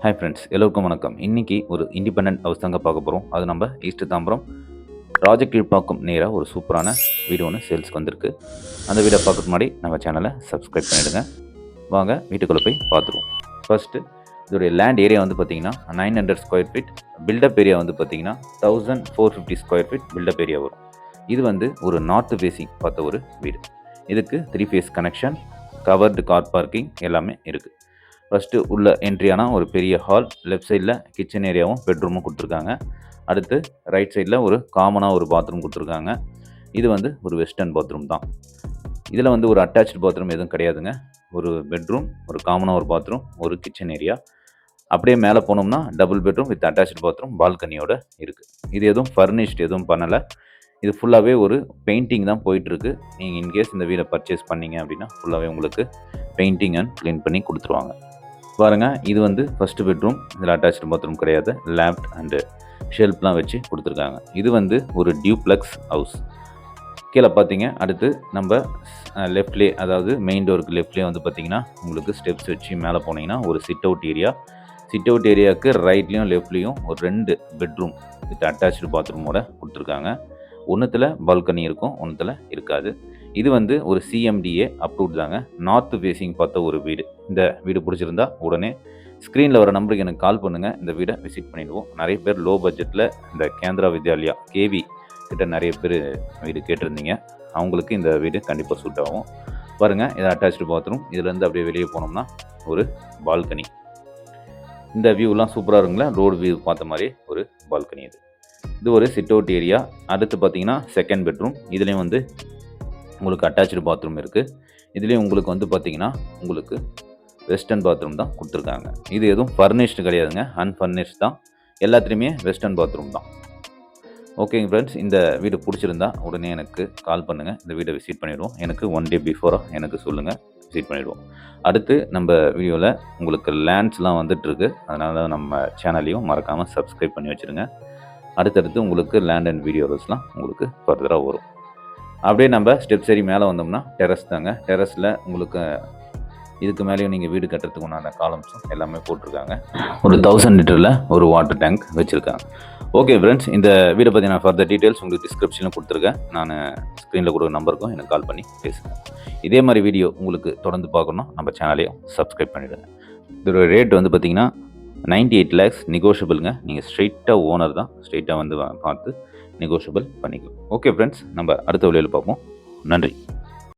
Hi friends, எல்லோருக்கும் வணக்கம். இன்றைக்கி ஒரு இண்டிபெண்டன்ட் ஹவுஸ் தாங்க பார்க்க போகிறோம். அது நம்ம ஈஸ்ட் தாம்பரம் ராஜகீழ்ப்பாக்கம் நேராக ஒரு சூப்பரான வீடு ஒன்று சேல்ஸ்க்கு வந்திருக்கு. அந்த வீடை பார்க்கறதுக்கு முன்னாடி நம்ம சேனலை சப்ஸ்கிரைப் பண்ணிவிடுங்க. வாங்க வீட்டுக்குள்ளே போய் பார்த்துருவோம். ஃபர்ஸ்ட்டு இதோடைய லேண்ட் ஏரியா வந்து பார்த்திங்கன்னா 900 ஸ்கொயர் ஃபீட், பில்டப் ஏரியா வந்து பார்த்திங்கன்னா 1450 ஸ்கொயர் ஃபீட் பில்டப் ஏரியா வரும். இது வந்து ஒரு நார்த் ஃபேஸிங் பார்த்த ஒரு வீடு. இதுக்கு 3 phase connection, covered car parking எல்லாமே இருக்குது. ஃபஸ்ட்டு உள்ள என்ட்ரியான ஒரு பெரிய ஹால், லெஃப்ட் சைடில் கிச்சன் ஏரியாவும் பெட்ரூமும் கொடுத்துருக்காங்க. அடுத்து ரைட் சைடில் ஒரு காமனாக ஒரு பாத்ரூம் கொடுத்துருக்காங்க. இது வந்து ஒரு வெஸ்டர்ன் பாத்ரூம் தான். இதில் வந்து ஒரு அட்டாச்சு பாத்ரூம் எதுவும் கிடையாதுங்க. ஒரு பெட்ரூம், ஒரு காமனாக ஒரு பாத்ரூம், ஒரு கிச்சன் ஏரியா. அப்படியே மேலே போனோம்னா double bedroom with attach bathroom பால்கனியோடு இருக்குது. இது எதுவும் ஃபர்னிஷ்டு எதுவும் பண்ணலை. இது ஃபுல்லாகவே ஒரு பெயிண்டிங் தான் போயிட்டுருக்கு. நீங்கள் இன்கேஸ் இந்த வீடை பர்ச்சேஸ் பண்ணிங்க அப்படின்னா ஃபுல்லாகவே உங்களுக்கு பெயிண்டிங் அண்ட் க்ளீன் பண்ணி கொடுத்துருவாங்க. பாருங்கள், இது வந்து ஃபஸ்ட்டு பெட்ரூம். இதில் அட்டாச்சு பாத்ரூம் கிடையாது. லேப்ட் அண்டு ஷெல்ஃப்லாம் வச்சு கொடுத்துருக்காங்க. இது வந்து ஒரு டியூப்ளெக்ஸ் ஹவுஸ். கீழே பார்த்தீங்க, அடுத்து நம்ம லெஃப்ட்லேயே, அதாவது மெயின் டோருக்கு லெஃப்ட்லேயே வந்து பார்த்திங்கன்னா உங்களுக்கு ஸ்டெப்ஸ் வச்சு மேலே போனீங்கன்னா ஒரு sit out area. Sit out ஏரியாவுக்கு ரைட்லேயும் லெஃப்ட்லேயும் ஒரு 2 பெட்ரூம் வித் அட்டாச்சு பாத்ரூமோட கொடுத்துருக்காங்க. ஒன்றுத்தில் பால்கனி இருக்கும், ஒன்றுத்தில் இருக்காது. இது வந்து ஒரு சிஎம்டிஏ அப்ரூவ்ட் தாங்க. நார்த் ஃபேஸிங் பார்த்த ஒரு வீடு. இந்த வீடு பிடிச்சிருந்தா உடனே ஸ்க்ரீனில் வர நம்பருக்கு எனக்கு கால் பண்ணுங்கள். இந்த வீடை விசிட் பண்ணிவிடுவோம். நிறைய பேர் லோ பட்ஜெட்டில் இந்த கேந்திரா வித்யாலயா கேவி கிட்ட நிறைய பேர் வீடு கேட்டிருந்தீங்க. அவங்களுக்கு இந்த வீடு கண்டிப்பாக சூட் ஆகும். பாருங்கள், இது அட்டாச்சு பாத்ரூம். இதுலேருந்து அப்படியே வெளியே போனோம்னா ஒரு பால்கனி. இந்த வியூலாம் சூப்பராக இருக்குங்களா, ரோடு வியூ பார்த்த மாதிரி ஒரு பால்கனி. இது ஒரு சிட் அவுட் ஏரியா. அடுத்து பார்த்தீங்கன்னா செகண்ட் பெட்ரூம். இதுலேயும் வந்து உங்களுக்கு அட்டாச்சு பாத்ரூம் இருக்குது. இதுலேயும் உங்களுக்கு வந்து பார்த்திங்கன்னா உங்களுக்கு வெஸ்டர்ன் பாத்ரூம் தான் கொடுத்துருக்காங்க. இது எதுவும் ஃபர்னிஷ்டு கிடையாதுங்க, அன்ஃபர்னிஷ்ட் தான். எல்லாத்துலேயுமே வெஸ்டர்ன் பாத்ரூம் தான். ஓகேங்க ஃப்ரெண்ட்ஸ், இந்த வீடு பிடிச்சிருந்தா உடனே எனக்கு கால் பண்ணுங்கள். இந்த வீடை விசிட் பண்ணிவிடுவோம். எனக்கு 1 டே பிஃபோராக எனக்கு சொல்லுங்கள், விசிட் பண்ணிவிடுவோம். அடுத்து நம்ம வீடியோவில் உங்களுக்கு லேண்ட்ஸ்லாம் வந்துட்டுருக்கு. அதனால் நம்ம சேனலையும் மறக்காமல் சப்ஸ்கிரைப் பண்ணி வச்சுருங்க. அடுத்தடுத்து உங்களுக்கு லேண்ட் அண்ட் வீடியோஸ்லாம் உங்களுக்கு ஃபர்தராக வரும். அப்படியே நம்ம ஸ்டெப்ஸ் ஏறி மேலே வந்தோம்னா டெரஸ் தாங்க. டெரஸில் உங்களுக்கு இதுக்கு மேலேயும் நீங்கள் வீடு கட்டுறதுக்கு உண்டான காலம்ஸும் எல்லாமே போட்டிருக்காங்க. ஒரு 1000 லிட்டரில் ஒரு வாட்டர் டேங்க் வச்சுருக்காங்க. ஓகே ஃப்ரெண்ட்ஸ், இந்த வீடை பற்றி நான் ஃபர்தர் டீட்டெயில்ஸ் உங்களுக்கு டிஸ்கிரிப்ஷனில் கொடுத்துருக்கேன். நான் ஸ்க்ரீனில் கொடுக்குற நம்பருக்கும் எனக்கு கால் பண்ணி பேசுகிறேன். இதே மாதிரி வீடியோ உங்களுக்கு தொடர்ந்து பார்க்கணும், நம்ம சேனலையும் சப்ஸ்கிரைப் பண்ணிவிடுங்க. இதோட ரேட் வந்து பார்த்திங்கன்னா 98 lakhs நெகோஷியபிளுங்க. நீங்கள் ஸ்ட்ரெயிட்டாக ஓனர் தான், ஸ்ட்ரெயிட்டாக வந்து பார்த்து நெகோஷியபிள் பண்ணிக்கலாம். ஓகே ஃப்ரெண்ட்ஸ், நம்ம அடுத்த வீடியோவில் பார்ப்போம். நன்றி.